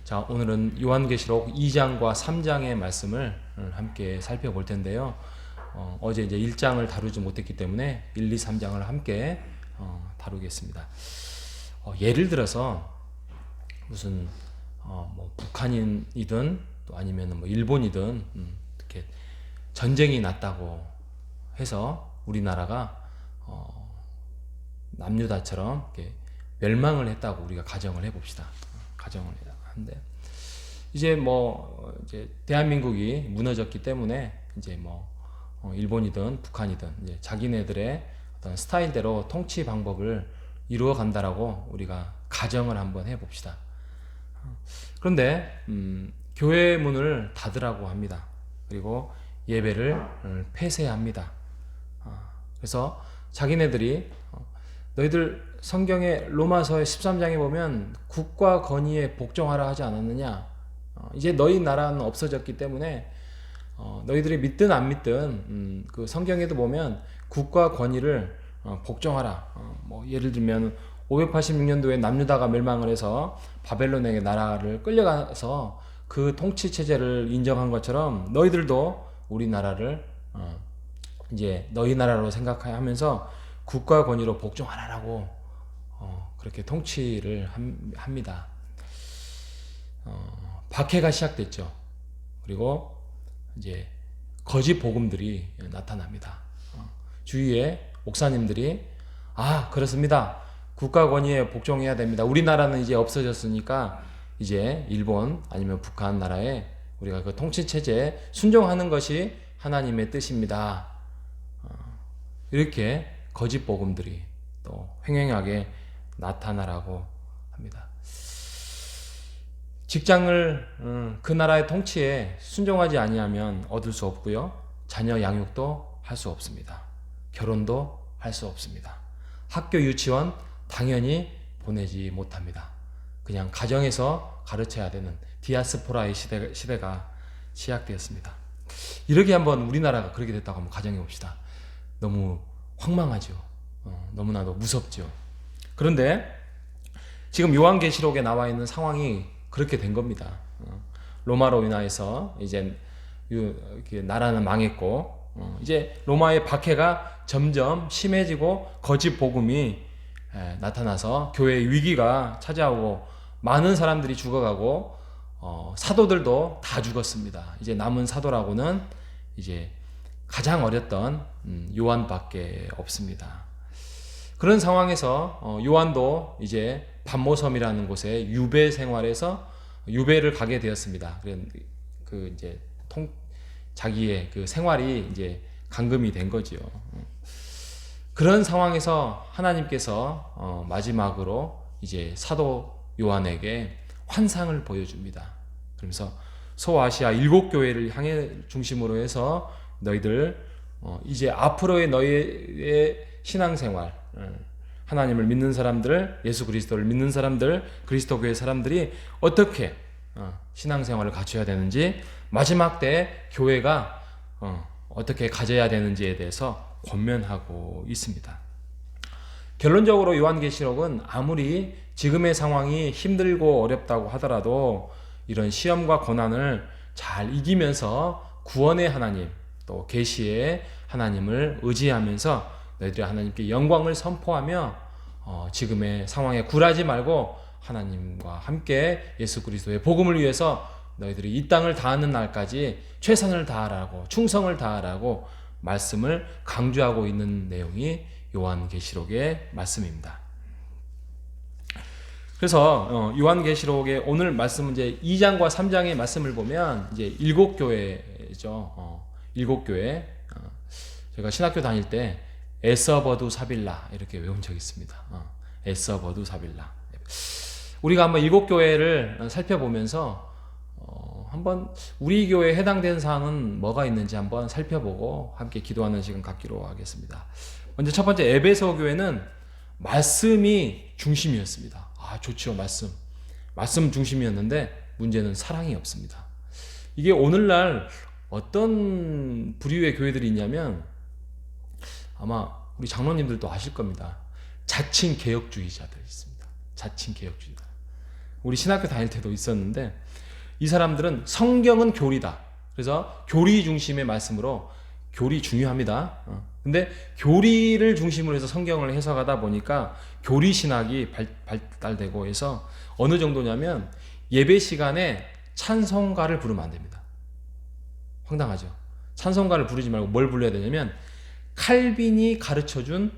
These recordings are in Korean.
자, 오늘은 요한계시록 2장과 3장의 말씀을 함께 살펴볼 텐데요. 어제 이제 1장을 다루지 못했기 때문에 1, 2, 3장을 함께 다루겠습니다. 예를 들어서 무슨 뭐 북한이든 또 아니면 뭐 일본이든 이렇게 전쟁이 났다고 해서 우리나라가 남유다처럼 이렇게 멸망을 했다고 우리가 가정을 해봅시다. 가정을 한데 이제 이제 대한민국이 무너졌기 때문에 이제 일본이든 북한이든 이제 자기네들의 어떤 스타일대로 통치 방법을 이루어 간다라고 우리가 가정을 한번 해봅시다. 그런데 교회 문을 닫으라고 합니다. 그리고 예배를 폐쇄합니다. 그래서 자기네들이 너희들 성경의 로마서의 13장에 보면 국가 권위에 복종하라 하지 않았느냐. 이제 너희 나라는 없어졌기 때문에 너희들이 믿든 안 믿든 그 성경에도 보면 국가 권위를 복종하라. 예를 들면 586년도에 남유다가 멸망을 해서 바벨론에게 나라를 끌려가서 그 통치 체제를 인정한 것처럼 너희들도 우리나라를 이제 너희 나라로 생각하면서 국가 권위로 복종하라라고 그렇게 통치를 합니다. 박해가 시작됐죠. 그리고 이제 거짓 복음들이 나타납니다. 주위에 목사님들이 그렇습니다. 국가 권위에 복종해야 됩니다. 우리나라는 이제 없어졌으니까 이제 일본 아니면 북한 나라에 우리가 그 통치 체제에 순종하는 것이 하나님의 뜻입니다. 이렇게 거짓 복음들이 또 횡행하게 나타나라고 합니다. 직장을 그 나라의 통치에 순종하지 아니하면 얻을 수 없고요. 자녀 양육도 할 수 없습니다. 결혼도 할 수 없습니다. 학교 유치원 당연히 보내지 못합니다. 그냥 가정에서 가르쳐야 되는 디아스포라의 시대가 시작되었습니다. 이렇게 한번 우리나라가 그렇게 됐다고 한번 가정해 봅시다. 너무 황망하죠. 너무나도 무섭죠. 그런데 지금 요한계시록에 나와 있는 상황이 그렇게 된 겁니다. 로마로 인하여서 이제 나라는 망했고 이제 로마의 박해가 점점 심해지고 거짓 복음이 나타나서 교회의 위기가 찾아오고 많은 사람들이 죽어가고 사도들도 다 죽었습니다. 이제 남은 사도라고는 이제 가장 어렸던 요한밖에 없습니다. 그런 상황에서 요한도 이제 반모섬이라는 곳에 유배 생활에서 유배를 가게 되었습니다. 그 이제 자기의 그 생활이 이제 감금이 된 거죠. 그런 상황에서 하나님께서 마지막으로 이제 사도 요한에게 환상을 보여줍니다. 그러면서 소아시아 7교회를 향해 중심으로 해서 너희들 이제 앞으로의 너희의 신앙생활, 하나님을 믿는 사람들, 예수 그리스도를 믿는 사람들, 그리스도 교회 사람들이 어떻게 신앙생활을 갖춰야 되는지, 마지막 때 교회가 어떻게 가져야 되는지에 대해서 권면하고 있습니다. 결론적으로 요한계시록은 아무리 지금의 상황이 힘들고 어렵다고 하더라도 이런 시험과 고난을 잘 이기면서 구원의 하나님, 또 계시의 하나님을 의지하면서 너희들이 하나님께 영광을 선포하며 지금의 상황에 굴하지 말고 하나님과 함께 예수 그리스도의 복음을 위해서 너희들이 이 땅을 다하는 날까지 최선을 다하라고, 충성을 다하라고 말씀을 강조하고 있는 내용이 요한계시록의 말씀입니다. 그래서 요한계시록의 오늘 말씀은 이제 2장과 3장의 말씀을 보면 이제 7교회죠. 7교회. 제가 신학교 다닐 때 에서버두 사빌라 이렇게 외운 적이 있습니다. 에서버두 사빌라. 우리가 한번 7교회를 살펴보면서 한번 우리 교회에 해당되는 사항은 뭐가 있는지 한번 살펴보고 함께 기도하는 시간 갖기로 하겠습니다. 먼저 첫 번째 에베소 교회는 말씀이 중심이었습니다. 좋죠. 말씀 중심이었는데 문제는 사랑이 없습니다. 이게 오늘날 어떤 부류의 교회들이 있냐면 아마 우리 장로님들도 아실 겁니다. 자칭 개혁주의자들 있습니다. 자칭 개혁주의자. 우리 신학교 다닐 때도 있었는데, 이 사람들은 성경은 교리다. 그래서 교리 중심의 말씀으로, 교리 중요합니다. 근데 교리를 중심으로 해서 성경을 해석하다 보니까 교리 신학이 발달되고 해서 어느 정도냐면 예배 시간에 찬송가를 부르면 안 됩니다. 황당하죠. 찬송가를 부르지 말고 뭘 불러야 되냐면 칼빈이 가르쳐준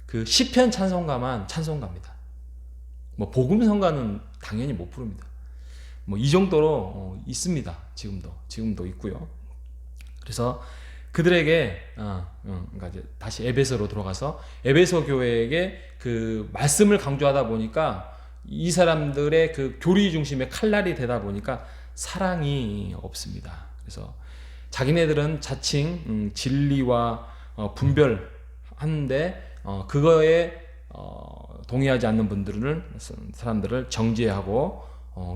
그 시편 찬송가만 찬송가입니다. 뭐 복음성가는 당연히 못 부릅니다. 뭐 이 정도로 있습니다. 지금도 있고요. 그래서 그들에게 그러니까 이제 다시 에베소로 들어가서 에베소 교회에게 그 말씀을 강조하다 보니까 이 사람들의 그 교리 중심의 칼날이 되다 보니까 사랑이 없습니다. 그래서 자기네들은 자칭 진리와 분별하는데 그거에 동의하지 않는 사람들을 정죄하고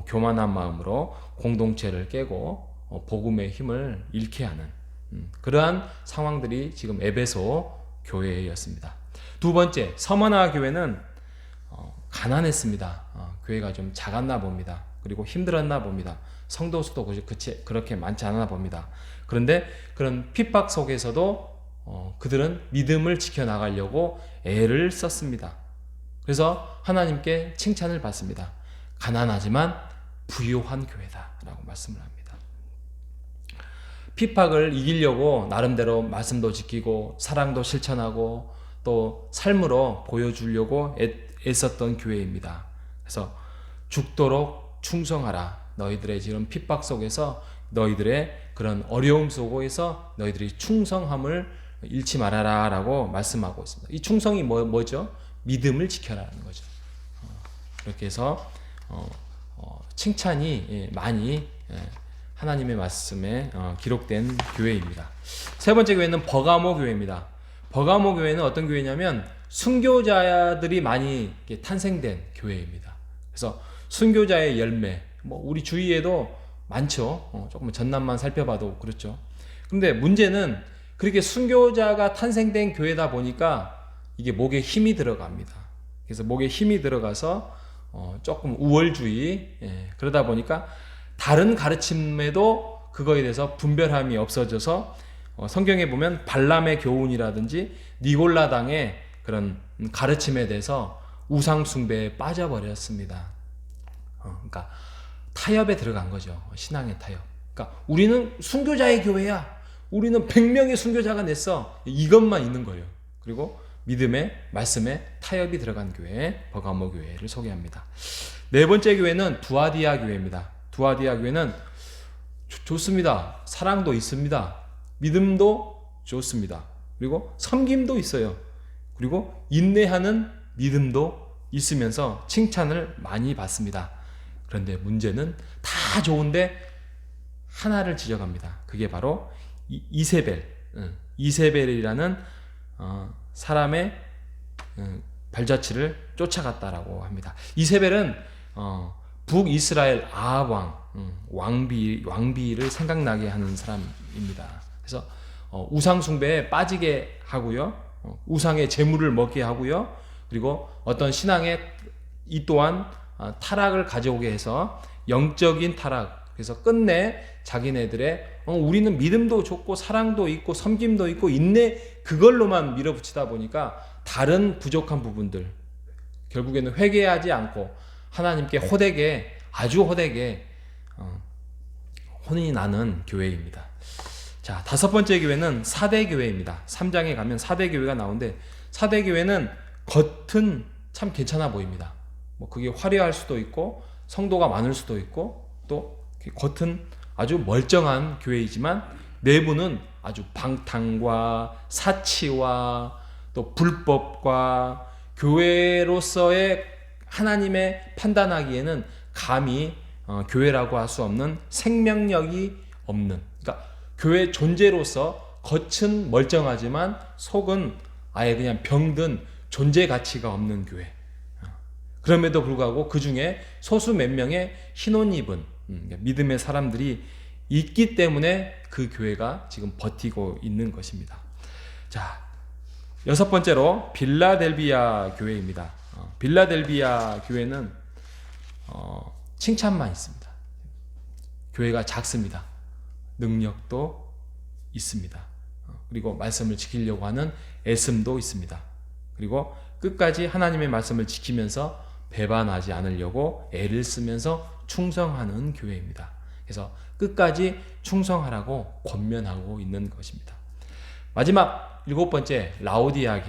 교만한 마음으로 공동체를 깨고 복음의 힘을 잃게 하는 그러한 상황들이 지금 에베소 교회였습니다. 두 번째, 서머나 교회는 가난했습니다. 교회가 좀 작았나 봅니다. 그리고 힘들었나 봅니다. 성도 수도 그렇게 많지 않았나 봅니다. 그런데 그런 핍박 속에서도 그들은 믿음을 지켜나가려고 애를 썼습니다. 그래서 하나님께 칭찬을 받습니다. 가난하지만 부유한 교회다라고 말씀을 합니다. 핍박을 이기려고 나름대로 말씀도 지키고 사랑도 실천하고 또 삶으로 보여주려고 애썼던 교회입니다. 그래서 죽도록 충성하라. 너희들의 지금 핍박 속에서 너희들의 그런 어려움 속에서 너희들이 충성함을 잃지 말아라 라고 말씀하고 있습니다. 이 충성이 뭐죠? 믿음을 지켜라는 거죠. 그렇게 해서 칭찬이 많이 하나님의 말씀에 기록된 교회입니다. 세 번째 교회는 버가모 교회입니다. 버가모 교회는 어떤 교회냐면 순교자들이 많이 탄생된 교회입니다. 그래서 순교자의 열매, 뭐 우리 주위에도 많죠. 조금 전남만 살펴봐도 그렇죠. 근데 문제는 그렇게 순교자가 탄생된 교회다 보니까 이게 목에 힘이 들어갑니다. 그래서 목에 힘이 들어가서 조금 우월주의, 그러다 보니까 다른 가르침에도 그거에 대해서 분별함이 없어져서 성경에 보면 발람의 교훈이라든지 니골라당의 그런 가르침에 대해서 우상 숭배에 빠져버렸습니다. 그러니까 타협에 들어간 거죠. 신앙의 타협. 그러니까 우리는 순교자의 교회야. 우리는 100명의 순교자가 냈어. 이것만 있는 거예요. 그리고 믿음의 말씀에 타협이 들어간 교회, 버가모 교회를 소개합니다. 네 번째 교회는 두아디아 교회입니다. 두아디아 교회는 좋습니다. 사랑도 있습니다. 믿음도 좋습니다. 그리고 섬김도 있어요. 그리고 인내하는 믿음도 있으면서 칭찬을 많이 받습니다. 그런데 문제는 다 좋은데 하나를 지적합니다. 그게 바로 이세벨이라는 사람의 발자취를 쫓아갔다라고 합니다. 이세벨은 북이스라엘 아합 왕비를 생각나게 하는 사람입니다. 그래서 우상 숭배에 빠지게 하고요, 우상의 재물을 먹게 하고요, 그리고 어떤 신앙의 이 또한 타락을 가져오게 해서 영적인 타락. 그래서 끝내 자기네들의 우리는 믿음도 좋고 사랑도 있고 섬김도 있고 인내, 그걸로만 밀어붙이다 보니까 다른 부족한 부분들, 결국에는 회개하지 않고 하나님께 호되게, 아주 호되게 혼이 나는 교회입니다. 자, 다섯 번째 교회는 사대교회입니다. 3장에 가면 사대교회가 나오는데, 사대교회는 겉은 참 괜찮아 보입니다. 뭐 그게 화려할 수도 있고 성도가 많을 수도 있고 또 겉은 아주 멀쩡한 교회이지만 내부는 아주 방탕과 사치와 또 불법과 교회로서의 하나님의 판단하기에는 감히 교회라고 할 수 없는 생명력이 없는, 그러니까 교회 존재로서 겉은 멀쩡하지만 속은 아예 그냥 병든 존재 가치가 없는 교회. 그럼에도 불구하고 그 중에 소수 몇 명의 흰옷 입은 믿음의 사람들이 있기 때문에 그 교회가 지금 버티고 있는 것입니다. 자, 여섯 번째로 빌라델비아 교회입니다. 빌라델비아 교회는 칭찬만 있습니다. 교회가 작습니다. 능력도 있습니다. 그리고 말씀을 지키려고 하는 애씀도 있습니다. 그리고 끝까지 하나님의 말씀을 지키면서 배반하지 않으려고 애를 쓰면서 충성하는 교회입니다. 그래서 끝까지 충성하라고 권면하고 있는 것입니다. 마지막 7번째, 라오디게아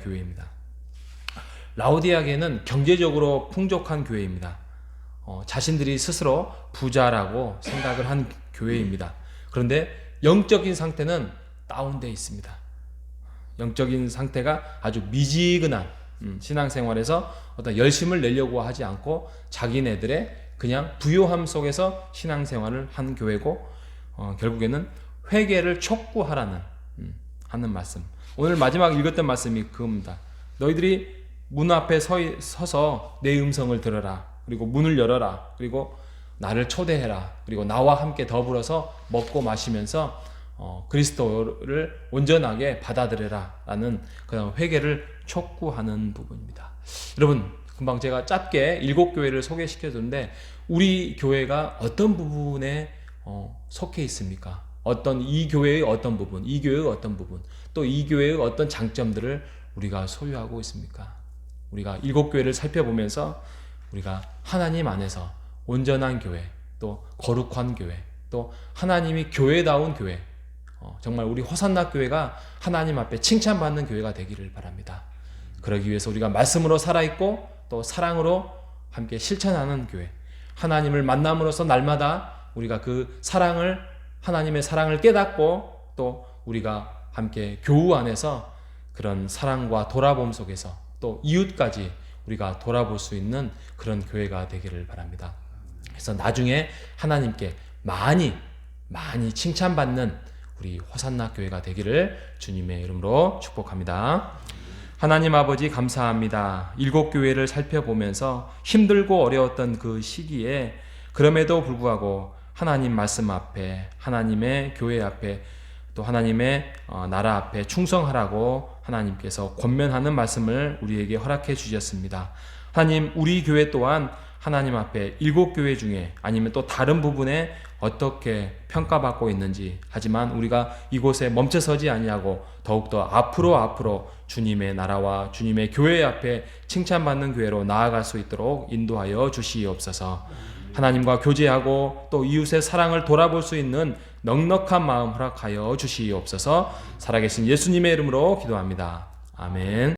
교회입니다. 라오디게아 교회는 경제적으로 풍족한 교회입니다. 자신들이 스스로 부자라고 생각을 한 교회입니다. 그런데 영적인 상태는 다운되어 있습니다. 영적인 상태가 아주 미지근한 신앙생활에서 어떤 열심을 내려고 하지 않고 자기네들의 그냥 부요함 속에서 신앙생활을 한 교회고, 결국에는 회개를 촉구하라는 하는 말씀. 오늘 마지막 읽었던 말씀이 그겁니다. 너희들이 문 앞에 서서 내 음성을 들어라. 그리고 문을 열어라. 그리고 나를 초대해라. 그리고 나와 함께 더불어서 먹고 마시면서 그리스도를 온전하게 받아들여라 라는 그런 회개를 촉구하는 부분입니다. 여러분, 금방 제가 짧게 7교회를 소개시켜줬는데 우리 교회가 어떤 부분에 속해 있습니까? 이 교회의 어떤 부분, 이 교회의 어떤 부분, 또 이 교회의 어떤 장점들을 우리가 소유하고 있습니까? 우리가 7교회를 살펴보면서 우리가 하나님 안에서 온전한 교회, 또 거룩한 교회, 또 하나님이 교회다운 교회, 정말 우리 호산나 교회가 하나님 앞에 칭찬받는 교회가 되기를 바랍니다. 그러기 위해서 우리가 말씀으로 살아있고 또 사랑으로 함께 실천하는 교회, 하나님을 만남으로써 날마다 우리가 그 사랑을, 하나님의 사랑을 깨닫고 또 우리가 함께 교우 안에서 그런 사랑과 돌아봄 속에서 또 이웃까지 우리가 돌아볼 수 있는 그런 교회가 되기를 바랍니다. 그래서 나중에 하나님께 많이 칭찬받는 우리 호산나 교회가 되기를 주님의 이름으로 축복합니다. 하나님 아버지 감사합니다. 7교회를 살펴보면서 힘들고 어려웠던 그 시기에 그럼에도 불구하고 하나님 말씀 앞에, 하나님의 교회 앞에, 또 하나님의 나라 앞에 충성하라고 하나님께서 권면하는 말씀을 우리에게 허락해 주셨습니다. 하나님, 우리 교회 또한 하나님 앞에 7교회 중에 아니면 또 다른 부분에 어떻게 평가받고 있는지, 하지만 우리가 이곳에 멈춰서지 아니하고 더욱더 앞으로 주님의 나라와 주님의 교회 앞에 칭찬받는 교회로 나아갈 수 있도록 인도하여 주시옵소서. 하나님과 교제하고 또 이웃의 사랑을 돌아볼 수 있는 넉넉한 마음 허락하여 주시옵소서. 살아계신 예수님의 이름으로 기도합니다. 아멘.